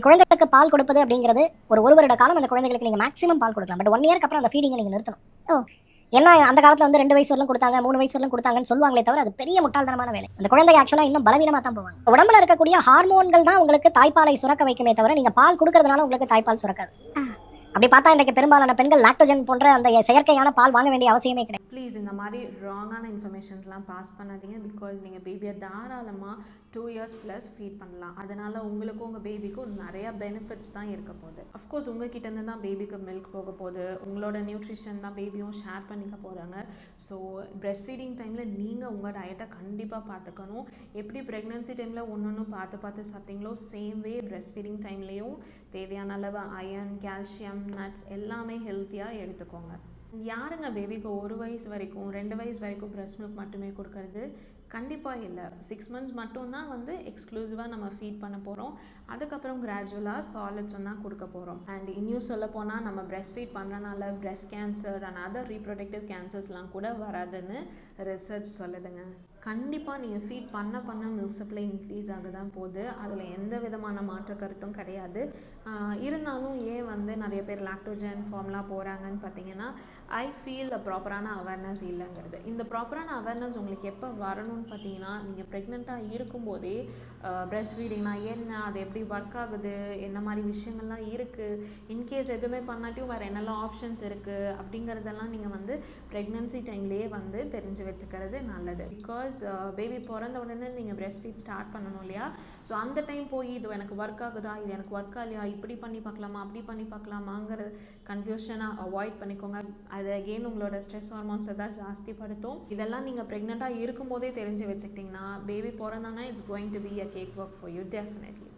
குழந்தைக்கு பால் கொடுப்பது அப்படிங்கிறது ஒரு வருட காலம் அந்த குழந்தைகளுக்கு நீங்கள் மேக்ஸிமம் பால் கொடுக்கலாம். பட் 1 இயர்க்கு அப்புறம் அந்த ஃபீடிங்கை நீங்கள் நிறுத்தணும். ஏன்னா அந்த காலத்தில் வந்து 2 வயசு வரலும் கொடுத்தாங்க, 3 வயசு வரலும் கொடுத்தாங்கன்னு சொல்லுவாங்களே தவிர அது பெரிய முட்டாள்தனமான வேலை. அந்த குழந்தை ஆக்சுவலாக இன்னும் பலவீனமாக தான் போவாங்க. உடம்புல இருக்கக்கூடிய ஹார்மோன்கள் தான் உங்களுக்கு தாய்ப்பாலை சுரக்க வைக்குமே தவிர நீங்கள் பால் கொடுக்கறதுனால உங்களுக்கு தாய்ப்பால் சுரக்காது. அப்படி பார்த்தா இன்றைக்கு பெரும்பாலான பெண்கள் லாக்டோஜன் போன்ற அந்த செயற்கையான பால் வாங்க வேண்டிய அவசியமே கிடையாது. ப்ளீஸ் இந்த மாதிரி ராங்கான இன்ஃபர்மேஷன்ஸ்லாம் பாஸ் பண்ணாதீங்க. பிகாஸ் நீங்கள் பேபியை தாராளமாக 2 இயர்ஸ் ப்ளஸ் ஃபீட் பண்ணலாம். அதனால் உங்களுக்கும் உங்கள் பேபிக்கும் நிறையா பெனிஃபிட்ஸ் தான் இருக்க போகுது. அஃப்கோர்ஸ் உங்கள்கிட்டேருந்து தான் பேபிக்கு மில்க் போக போகுது, உங்களோட நியூட்ரிஷன் தான் பேபியும் ஷேர் பண்ணிக்க போகிறாங்க. ஸோ பிரெஸ்ட் ஃபீடிங் டைமில் நீங்கள் உங்கள் டயட்டை கண்டிப்பாக பார்த்துக்கணும். எப்படி ப்ரெக்னென்சி டைமில் ஒன்று பார்த்து சாப்பிட்டீங்களோ சேம் வே பிரெஸ்ட் ஃபீடிங் டைம்லேயும் தேவையான அளவு அயர்ன், கால்சியம், நட்ஸ் எல்லாமே ஹெல்த்தியாக எடுத்துக்கோங்க. யாருங்க பேபிக்கு 1 வயசு வரைக்கும் 2 வயசு வரைக்கும் பிரெஸ்ட் மில்க் மட்டுமே கொடுக்கறது? கண்டிப்பாக இல்லை. 6 மந்த்ஸ் மட்டும்தான் வந்து எக்ஸ்க்ளூசிவாக நம்ம ஃபீட் பண்ண போகிறோம். அதுக்கப்புறம் கிராஜுவலாக சாலிட்ஸ் தான் கொடுக்க போகிறோம். அண்ட் இன்னும் சொல்ல போனால் நம்ம பிரெஸ்ட் ஃபீட் பண்ணுறனால breast cancer and other reproductive கேன்சர்ஸ்லாம் கூட வராதுன்னு ரிசர்ச் சொல்லுதுங்க. கண்டிப்பாக நீங்கள் ஃபீட் பண்ண மில்க் சப்ளை இன்க்ரீஸ் ஆக தான் போகுது. அதில் எந்த விதமான மாற்ற கருத்தும் கிடையாது. இருந்தாலும் ஏன் வந்து நிறைய பேர் லாக்டோஜன் ஃபார்ம்லாம் போகிறாங்கன்னு பார்த்தீங்கன்னா, ஐ ஃபீல் ப்ராப்பரான அவேர்னஸ் இல்லைங்கிறது. இந்த ப்ராப்பரான அவேர்னஸ் உங்களுக்கு எப்போ வரணும்னு பார்த்தீங்கன்னா, நீங்கள் ப்ரெக்னெண்ட்டாக இருக்கும்போதே பிரெஸ்ட் ஃபீடிங்னா என்ன, அது எப்படி ஒர்க் ஆகுது, என்ன மாதிரி விஷயங்கள்லாம் இருக்குது, இன்கேஸ் எதுவுமே பண்ணாட்டியும் வேறு என்னெல்லாம் ஆப்ஷன்ஸ் இருக்குது அப்படிங்கிறதெல்லாம் நீங்கள் வந்து ப்ரெக்னென்சி டைம்லேயே வந்து தெரிஞ்சு வச்சுக்கிறது நல்லது. பிகாஸ் பேபி பிறந்த உடனே நீங்கள் பிரெஸ்ட் ஃபீட் ஸ்டார்ட் பண்ணணும் இல்லையா? ஸோ அந்த டைம் போய் இது எனக்கு ஒர்க் ஆகுதா, இது எனக்கு ஒர்க் ஆகலையா, இப்படி பண்ணி பார்க்கலாமா, அப்படி பண்ணி பார்க்கலாமாங்கிற கன்ஃபியூஷனாக அவாய்ட் பண்ணிக்கோங்க. அது அகெயின் உங்களோட ஸ்ட்ரெஸ் ஹார்மோன்ஸை தான் ஜாஸ்திப்படுத்தும். இதெல்லாம் நீங்கள் ப்ரெக்னெண்ட்டாக இருக்கும்போதே தெரிஞ்சு வச்சுக்கிட்டிங்கன்னா பேபி பிறந்தானா it's going to be a cake work for you definitely.